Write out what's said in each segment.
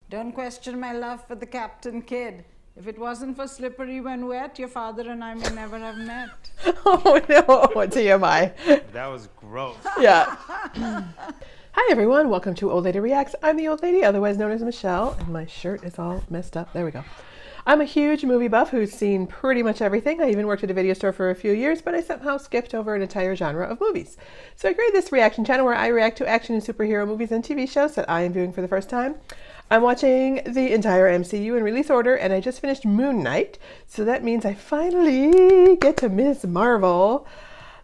Don't question my love for the Captain Kidd. If it wasn't for slippery when wet, your father and I may never have met. Oh no, TMI. That was gross. Yeah. Hi everyone, welcome to Old Lady Reacts. I'm the old lady, otherwise known as Michelle, and my shirt is all messed up. There we go. I'm a huge movie buff who's seen pretty much everything. I even worked at a video store for a few years, but I somehow skipped over an entire genre of movies. So I created this reaction channel where I react to action and superhero movies and TV shows that I am viewing for the first time. I'm watching the entire MCU in release order, and I just finished Moon Knight, so that means I finally get to Ms. Marvel.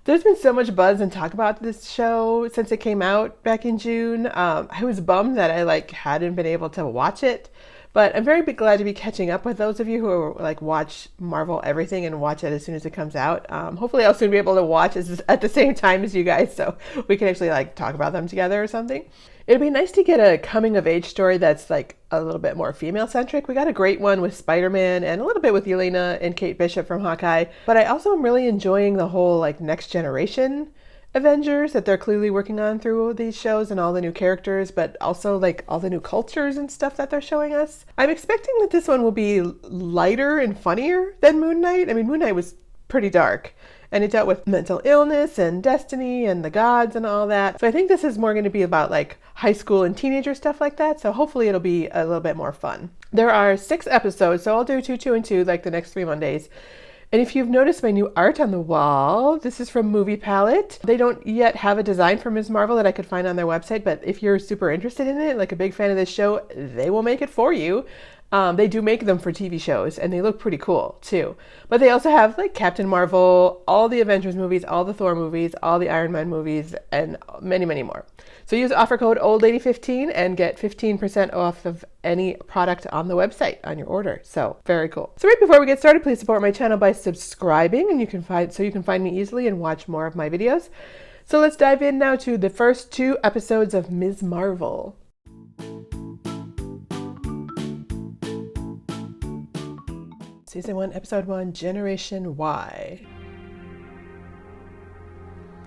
There's been so much buzz and talk about this show since it came out back in June. I was bummed that I hadn't been able to watch it, but I'm very glad to be catching up with those of you who watch Marvel everything and watch it as soon as it comes out. Hopefully I'll soon be able to watch at the same time as you guys, so we can actually talk about them together or something. It'd be nice to get a coming of age story that's a little bit more female centric. We got a great one with Spider-Man and a little bit with Yelena and Kate Bishop from Hawkeye. But I also am really enjoying the whole next generation Avengers that they're clearly working on through these shows and all the new characters, but also all the new cultures and stuff that they're showing us. I'm expecting that this one will be lighter and funnier than Moon Knight. I mean, Moon Knight was pretty dark. And it dealt with mental illness and destiny and the gods and all that. So I think this is more going to be about high school and teenager stuff like that. So hopefully it'll be a little bit more fun. There are 6 episodes, so I'll do 2 and 2 the next 3 Mondays. And if you've noticed my new art on the wall, this is from Movie Palette. They don't yet have a design for Ms. Marvel that I could find on their website, but if you're super interested in it, a big fan of this show, they will make it for you. They do make them for TV shows, and they look pretty cool, too. But they also have, Captain Marvel, all the Avengers movies, all the Thor movies, all the Iron Man movies, and many, many more. So use offer code OldLady15 and get 15% off of any product on the website on your order. So, very cool. So right before we get started, please support my channel by subscribing, and you can find me easily and watch more of my videos. So let's dive in now to the first 2 episodes of Ms. Marvel. Season 1, Episode 1, Generation Y.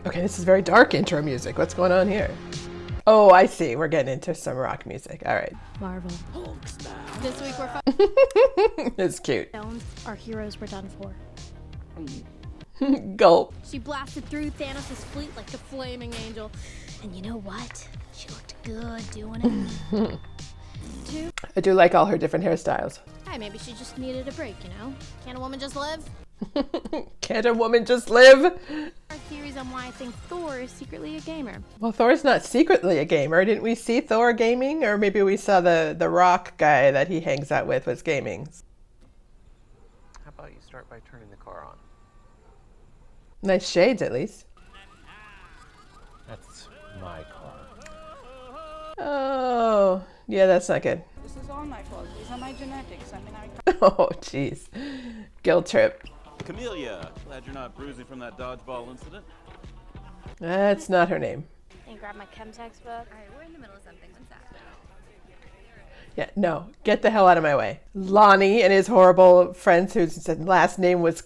Okay, this is very dark intro music. What's going on here? Oh, I see. We're getting into some rock music. All right. Marvel. This week we're It's cute. Our heroes were done for. Gulp. She blasted through Thanos' fleet like a flaming angel. And you know what? She looked good doing it. 2. I do like all her different hairstyles. Hey, maybe she just needed a break, you know? Can't a woman just live? Can't a woman just live? Our theories on why I think Thor is secretly a gamer. Well, Thor's not secretly a gamer. Didn't we see Thor gaming? Or maybe we saw the rock guy that he hangs out with was gaming. How about you start by turning the car on? Nice shades, at least. That's my car. Oh, yeah, that's not good. This is all my fault. These are my genetics. I mean, Oh, jeez. Guilt trip. Camellia, glad you're not bruising from that dodgeball incident. That's not her name. Can you grab my chem textbook? Alright, we're in the middle of something. What's that? Yeah, no. Get the hell out of my way. Lonnie and his horrible friends whose last name was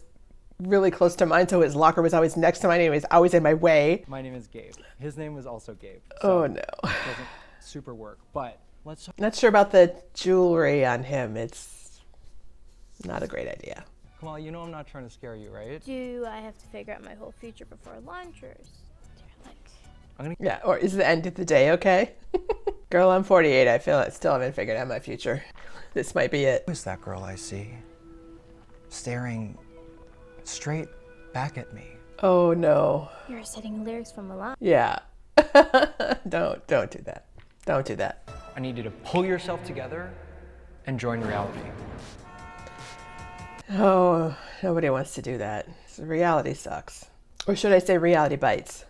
really close to mine, so his locker was always next to mine and he was always in my way. My name is Gabe. His name was also Gabe. Oh, no. It doesn't super work, but let's talk. Not sure about the jewelry on him. It's not a great idea. Kamal, you know I'm not trying to scare you, right? Do I have to figure out my whole future before lunch, or is there Yeah, or is the end of the day okay? Girl, I'm 48. I feel I still haven't figured out my future. This might be it. Who is that girl I see? Staring straight back at me. Oh, no. You're reciting lyrics from Milan. Yeah. Don't do that. Don't do that. I need you to pull yourself together and join reality. Oh, nobody wants to do that. Reality sucks. Or should I say reality bites?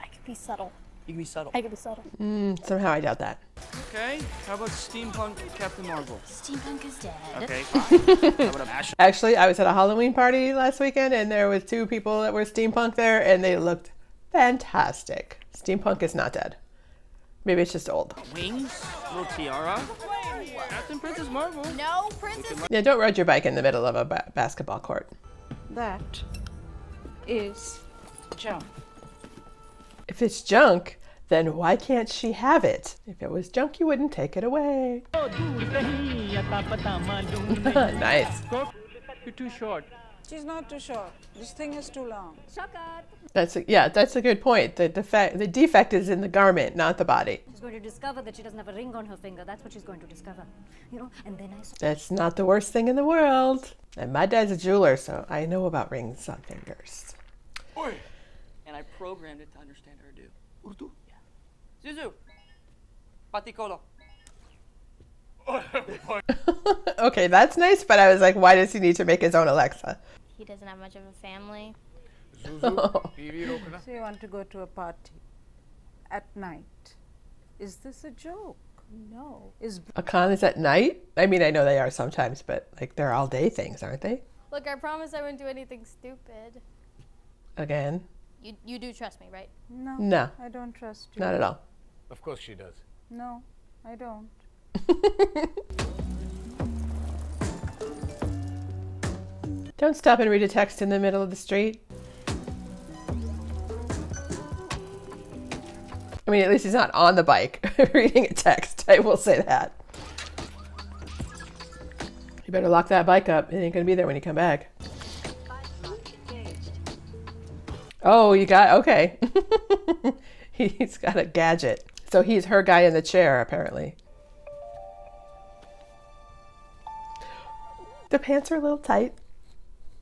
I could be subtle. You can be subtle. I could be subtle. Somehow I doubt that. Okay, how about steampunk Captain Marvel? Steampunk is dead. Okay, fine. How about a mash? Actually, I was at a Halloween party last weekend and there was 2 people that were steampunk there and they looked fantastic. Steampunk is not dead. Maybe it's just old. Wings? Little tiara? Captain Princess Marvel? No, Princess. Yeah, don't ride your bike in the middle of a basketball court. that is junk. If it's junk, then why can't she have it? If it was junk, you wouldn't take it away. Nice. You're too short. She's not too short. This thing is too long. That's a good point. The defect is in the garment, not the body. She's going to discover that she doesn't have a ring on her finger. That's what she's going to discover. You know, and then I saw... That's not the worst thing in the world. And my dad's a jeweler, so I know about rings on fingers. And I programmed it to understand Urdu. Urdu? Yeah. Zuzu. Patikolo. Okay, that's nice, but I was like, why does he need to make his own Alexa? He doesn't have much of a family. So you want to go to a party at night. Is this a joke? No. A con is at night? I mean, I know they are sometimes, but like they're all day things, aren't they? Look, I promise I wouldn't do anything stupid. Again? You do trust me, right? No. I don't trust you. Not at all. Of course she does. No, I don't. Don't stop and read a text in the middle of the street. I mean, at least he's not on the bike reading a text. I will say that. You better lock that bike up. It ain't gonna be there when you come back. Oh, you got, okay. He's got a gadget. So he's her guy in the chair, apparently. The pants are a little tight.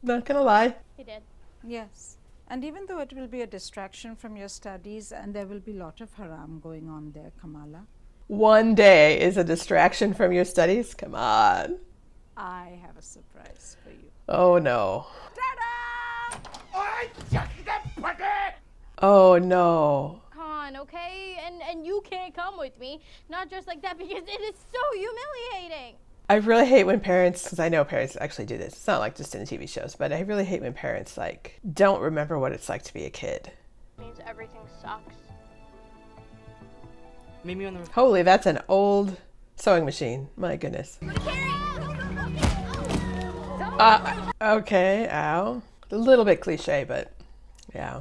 Not gonna lie. He did. Yes. And even though it will be a distraction from your studies and there will be a lot of haram going on there, Kamala. One day is a distraction from your studies? Come on. I have a surprise for you. Oh no. Ta-da! Oh no. Con, okay? And you can't come with me. Not just like that, because it is so humiliating. I really hate when parents, because I know parents actually do this. It's not like just in TV shows, but I really hate when parents like don't remember what it's like to be a kid. It means everything sucks. Meet me on the... Holy, that's an old sewing machine. My goodness. Okay, ow. A little bit cliche, but yeah.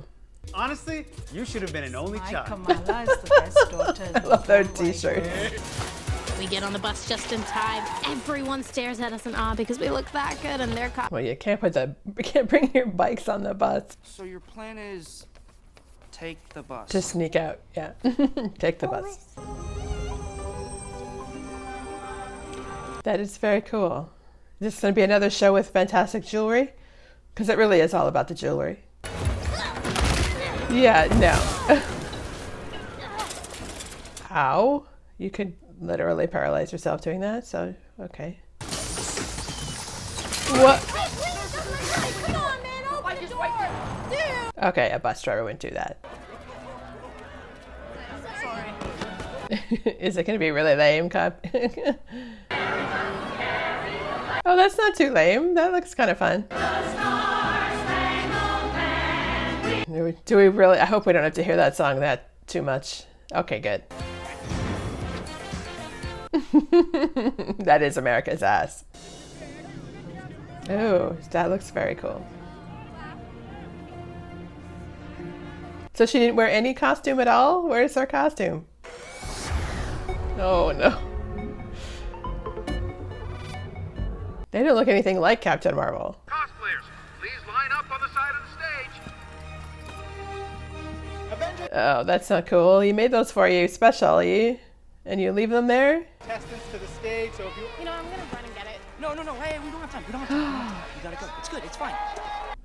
Honestly, you should have been an only child. Kamala is the best daughter. I love those t-shirts. We get on the bus just in time. Everyone stares at us in awe because we look that good and they're Well, you can't bring your bikes on the bus. So your plan is take the bus. Just sneak out, yeah. Take the bus. That is very cool. Is this going to be another show with fantastic jewelry? Because it really is all about the jewelry. Yeah, no. Ow. You could literally paralyze yourself doing that, so, okay. What? Come on, man, open the door! Dude! Okay, a bus driver wouldn't do that. Is it going to be really lame, Cup? Oh, that's not too lame. That looks kind of fun. Do we really? I hope we don't have to hear that song that too much. Okay, good. That is America's ass. Oh, that looks very cool. So she didn't wear any costume at all? Where's her costume? Oh no. They don't look anything like Captain Marvel. Cosplayers, please line up on the side of the stage. Oh, that's not cool. He made those for you specially, and you leave them there? Contestants to the stage, so if you... You know, I'm gonna run and get it. No, hey, we don't have time. We don't have time. You gotta go. It's good, it's fine.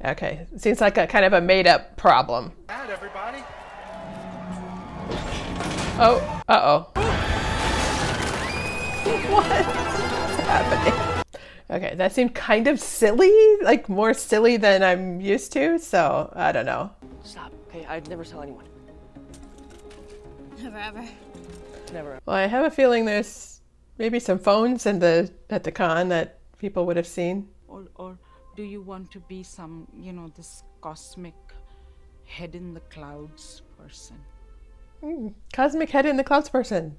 Okay, seems like a kind of a made-up problem. Out, everybody. Oh, uh-oh. What's happening? Okay, that seemed kind of silly, like more silly than I'm used to, so I don't know. Stop. Okay, I'd never tell anyone. Never ever. Never. Well, I have a feeling there's maybe some phones at the con that people would have seen. Or do you want to be some, this cosmic head in the clouds person? Cosmic head in the clouds person.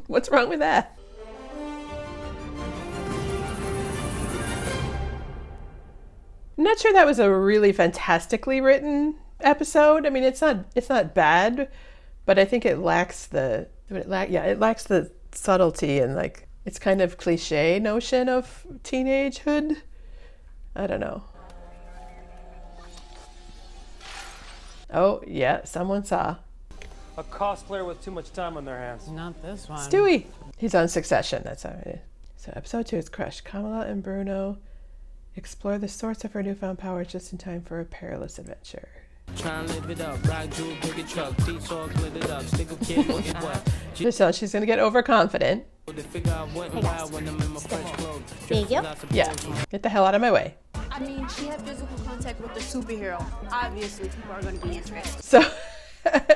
What's wrong with that? I'm not sure that was a really fantastically written episode. I mean, it's not bad, but I think it lacks the it lacks the subtlety and like it's kind of cliche notion of teenagehood. I don't know. Oh yeah, someone saw. A cosplayer with too much time on their hands. Not this one. Stewie. He's on Succession. That's how it is. So episode 2 is Crush. Kamala and Bruno explore the source of her newfound power just in time for a perilous adventure. Try and live it up, ride jewel, pick a truck, teeth all glittered up, stick a kid, look at what. So she's gonna get overconfident. Yeah, get the hell out of my way. I mean, she had physical contact with the superhero. Obviously, people are going to be interested. So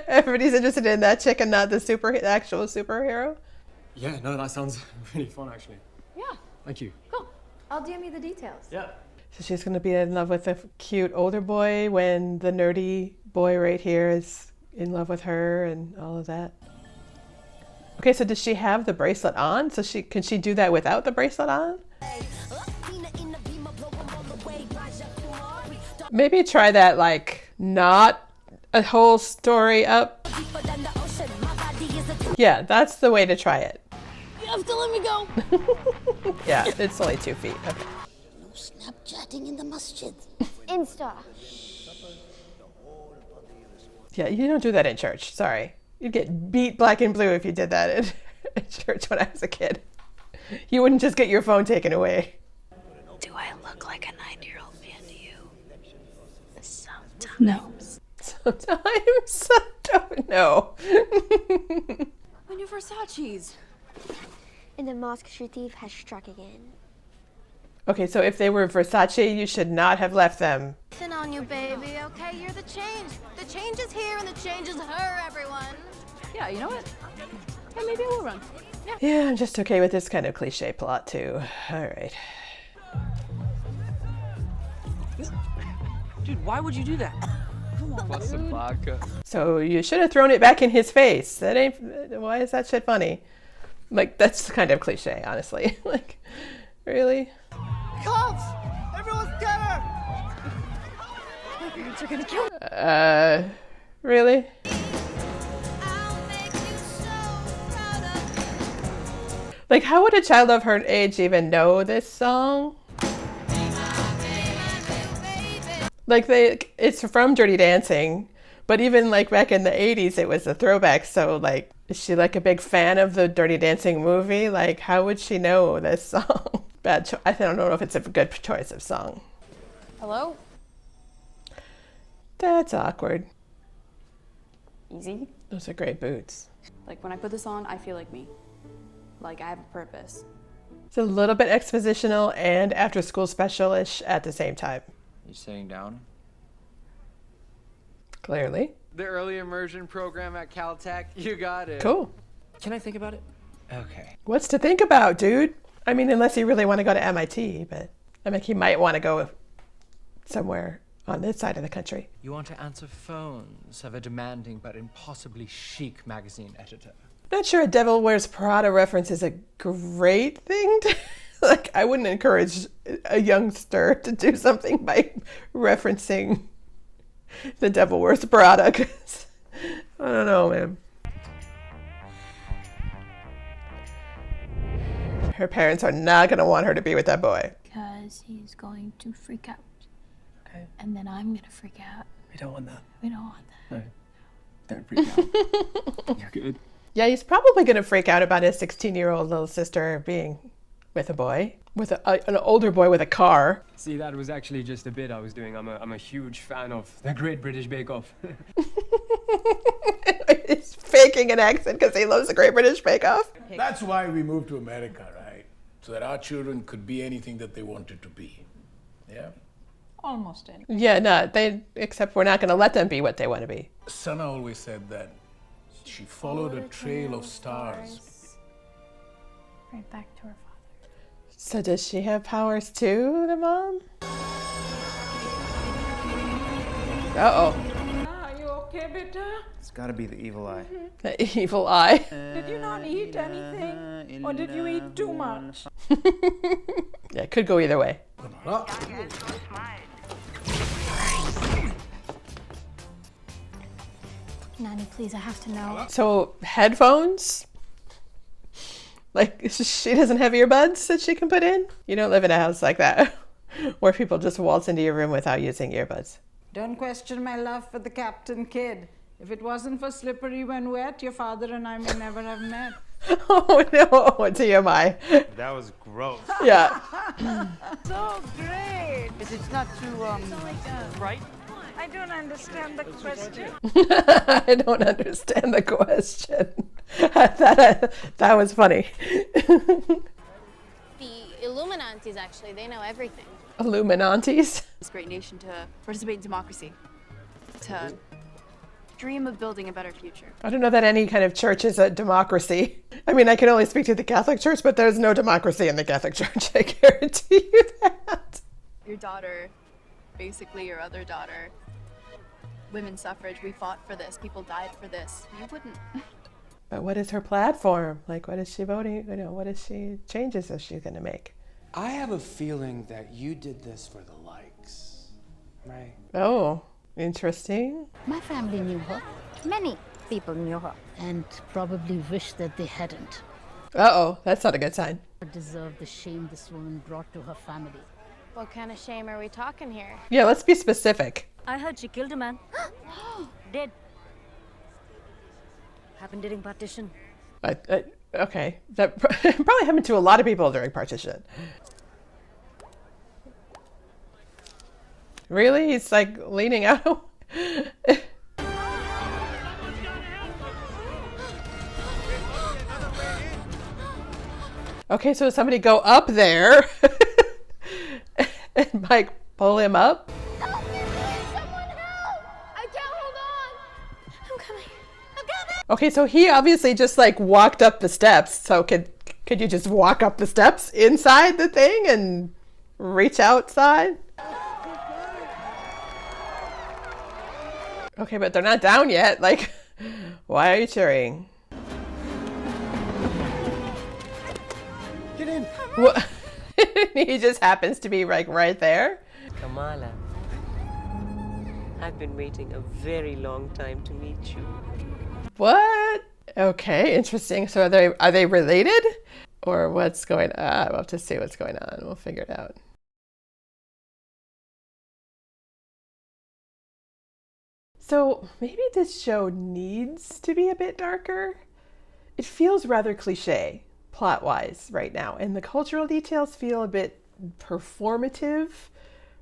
everybody's interested in that chick and not the actual superhero? Yeah, no, that sounds really fun, actually. Yeah. Thank you. Cool. I'll DM you the details. Yeah. So she's going to be in love with a cute older boy when the nerdy boy right here is in love with her and all of that. Okay, so does she have the bracelet on? So can she do that without the bracelet on? Maybe try that, like, not a whole story up. Yeah, that's the way to try it. You have to let me go. Yeah, it's only 2 feet. Okay. No Snapchatting in the masjid. Insta. Yeah, you don't do that in church. Sorry. You'd get beat black and blue if you did that in church when I was a kid. You wouldn't just get your phone taken away. Do I look like a 9-year-old man to you? Sometimes. Sometimes. I don't know. My new Versace's. And the mosque Shatif has struck again. Okay, so if they were Versace, you should not have left them. Listen on you, baby, okay? You're the change. The change is here and the change is her, everyone. Yeah, you know what? Yeah, maybe I will run. Yeah. Yeah, I'm just okay with this kind of cliche plot, too. All right. Dude, why would you do that? Plus some vodka. So you should have thrown it back in his face. That ain't. Why is that shit funny? Like, that's kind of cliche, honestly. Like, really? Cops! Everyone scatter! You're gonna kill me. Really? Like, how would a child of her age even know this song? Like, it's from Dirty Dancing, but even like back in the 80s, it was a throwback. So like, is she like a big fan of the Dirty Dancing movie? Like, how would she know this song? Bad choice. I don't know if it's a good choice of song. Hello? That's awkward. Easy. Those are great boots. Like, when I put this on, I feel like me. Like, I have a purpose. It's a little bit expositional and after school special-ish at the same time. You sitting down? Clearly. The early immersion program at Caltech. You got it. Cool. Can I think about it? Okay. What's to think about, dude? I mean, unless you really want to go to MIT, but I mean, he might want to go somewhere on this side of the country. You want to answer phones of a demanding but impossibly chic magazine editor. Not sure a Devil Wears Prada reference is a great thing to... Like, I wouldn't encourage a youngster to do something by referencing the Devil Wears Prada, because I don't know, man. Her parents are not going to want her to be with that boy. Because he's going to freak out. Okay. And then I'm going to freak out. We don't want that. We don't want that. No. Don't freak out. You're good. Yeah, he's probably going to freak out about his 16-year-old little sister being with a boy, with an older boy with a car. See, that was actually just a bit I was doing. I'm a huge fan of the Great British Bake Off. He's faking an accent because he loves the Great British Bake Off. That's why we moved to America, right? So that our children could be anything that they wanted to be. Yeah? Almost any. Yeah, no, except we're not going to let them be what they want to be. Sana always said that she followed a trail of stars. Right back to her father. So does she have powers too, the mom? Uh-oh. Are you okay, beta? It's gotta be the evil eye. The evil eye. Did you not eat anything? Or did you eat too much? Yeah, it could go either way. Nanny, please, I have to know. So headphones? Like, she doesn't have earbuds that she can put in? You don't live in a house like that where people just waltz into your room without using earbuds. Don't question my love for the captain kid. If it wasn't for slippery when wet, your father and I may never have met. Oh no, TMI. That was gross. Yeah. So great. It's not too, right? I don't understand the question. I don't understand the question. That was funny. The Illuminantes, actually, they know everything. Illuminantes? It's a great nation to participate in democracy, to dream of building a better future. I don't know that any kind of church is a democracy. I mean, I can only speak to the Catholic Church, but there's no democracy in the Catholic Church. I guarantee you that. Your daughter, basically your other daughter, women's suffrage, we fought for this, people died for this. You wouldn't. But what is her platform? Like, what is she voting? You know, what is changes is she going to make? I have a feeling that you did this for the likes, right? Oh, interesting. My family knew her. Many people knew her. And probably wish that they hadn't. Uh-oh, that's not a good sign. Deserve the shame this woman brought to her family. What kind of shame are we talking here? Yeah, let's be specific. I heard she killed a man. Dead. Happened during partition. Okay, that probably happened to a lot of people during partition. Really? He's like leaning out? Okay, so somebody go up there and like pull him up? Okay, so he obviously just like walked up the steps. So could you just walk up the steps inside the thing and reach outside? Okay, but they're not down yet. Like, why are you cheering? Get in. What? He just happens to be like right there. Kamala, I've been waiting a very long time to meet you. What? Okay, interesting. So are they related? Or what's going on? We'll have to see what's going on. We'll figure it out. So maybe this show needs to be a bit darker. It feels rather cliche plot-wise right now, and the cultural details feel a bit performative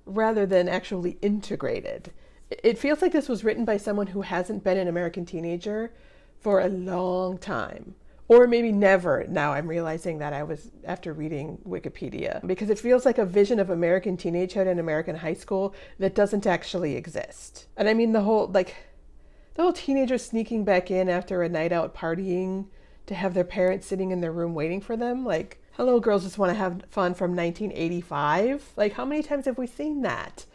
rather than actually integrated. It feels like this was written by someone who hasn't been an American teenager for a long time. Or maybe never. Now I'm realizing that I was after reading Wikipedia, because it feels like a vision of American teenagehood and American high school that doesn't actually exist. And I mean the whole teenager sneaking back in after a night out partying to have their parents sitting in their room waiting for them. Like, hello, girls just want to have fun from 1985. Like, how many times have we seen that?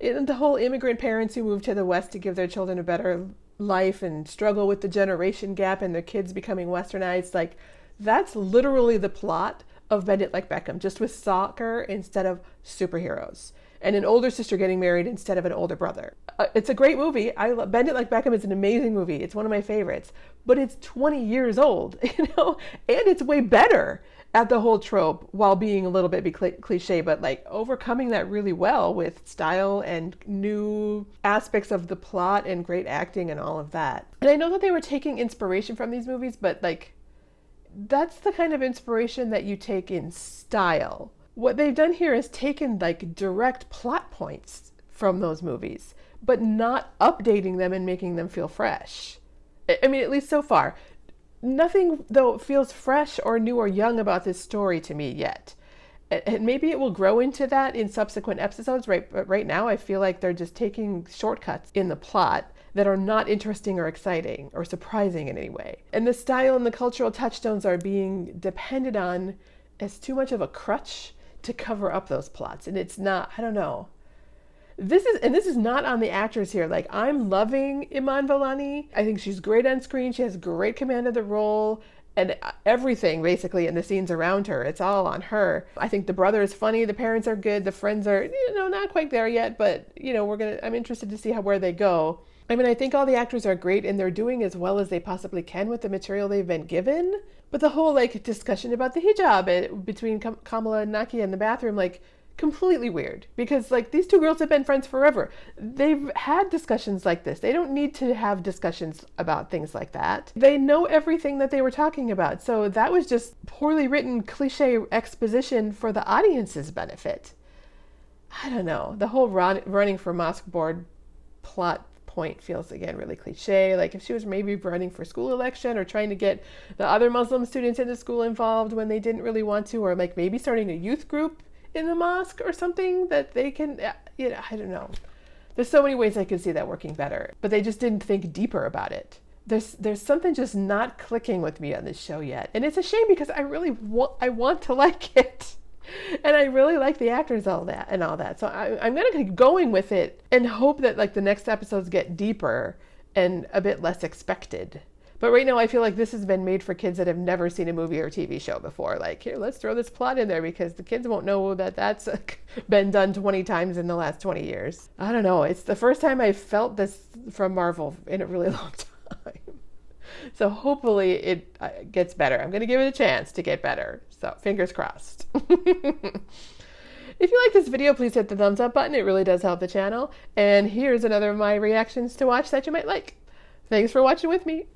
And the whole immigrant parents who moved to the West to give their children a better life and struggle with the generation gap and their kids becoming westernized, like, that's literally the plot of Bend It Like Beckham, just with soccer instead of superheroes, and an older sister getting married instead of an older brother. It's a great movie. Bend It Like Beckham is an amazing movie. It's one of my favorites, but it's 20 years old, you know, and it's way better at the whole trope while being a little bit cliche, but like overcoming that really well with style and new aspects of the plot and great acting and all of that. And I know that they were taking inspiration from these movies, but like, that's the kind of inspiration that you take in style. What they've done here is taken like direct plot points from those movies, but not updating them and making them feel fresh. I mean, at least so far. Nothing, though, feels fresh or new or young about this story to me yet. And maybe it will grow into that in subsequent episodes. But right now, I feel like they're just taking shortcuts in the plot that are not interesting or exciting or surprising in any way. And the style and the cultural touchstones are being depended on as too much of a crutch to cover up those plots. And it's not, I don't know. This is not on the actors here. Like, I'm loving Iman Vellani. I think she's great on screen. She has great command of the role and everything basically in the scenes around her. It's all on her. I think the brother is funny. The parents are good. The friends are, not quite there yet, but I'm interested to see where they go. I mean, I think all the actors are great and they're doing as well as they possibly can with the material they've been given. But the whole like discussion about the hijab between Kamala and Naki in the bathroom, like completely weird, because like these two girls have been friends forever. They've had discussions like this. They don't need to have discussions about things like that. They know everything that they were talking about. So that was just poorly written cliche exposition for the audience's benefit. I don't know. The whole running for mosque board plot point feels again really cliche. Like if she was maybe running for school election or trying to get the other Muslim students in the school involved when they didn't really want to, or like maybe starting a youth group in the mosque or something that they can, you know, I don't know. There's so many ways I could see that working better, but they just didn't think deeper about it. There's something just not clicking with me on this show yet. And it's a shame because I really want to like it. And I really like the actors, all that. So I'm going to keep going with it and hope that like the next episodes get deeper and a bit less expected. But right now I feel like this has been made for kids that have never seen a movie or TV show before. Like, here, let's throw this plot in there because the kids won't know that that's been done 20 times in the last 20 years. I don't know. It's the first time I've felt this from Marvel in a really long time. So hopefully it gets better. I'm going to give it a chance to get better. So fingers crossed. If you like this video, please hit the thumbs up button. It really does help the channel. And here's another of my reactions to watch that you might like. Thanks for watching with me.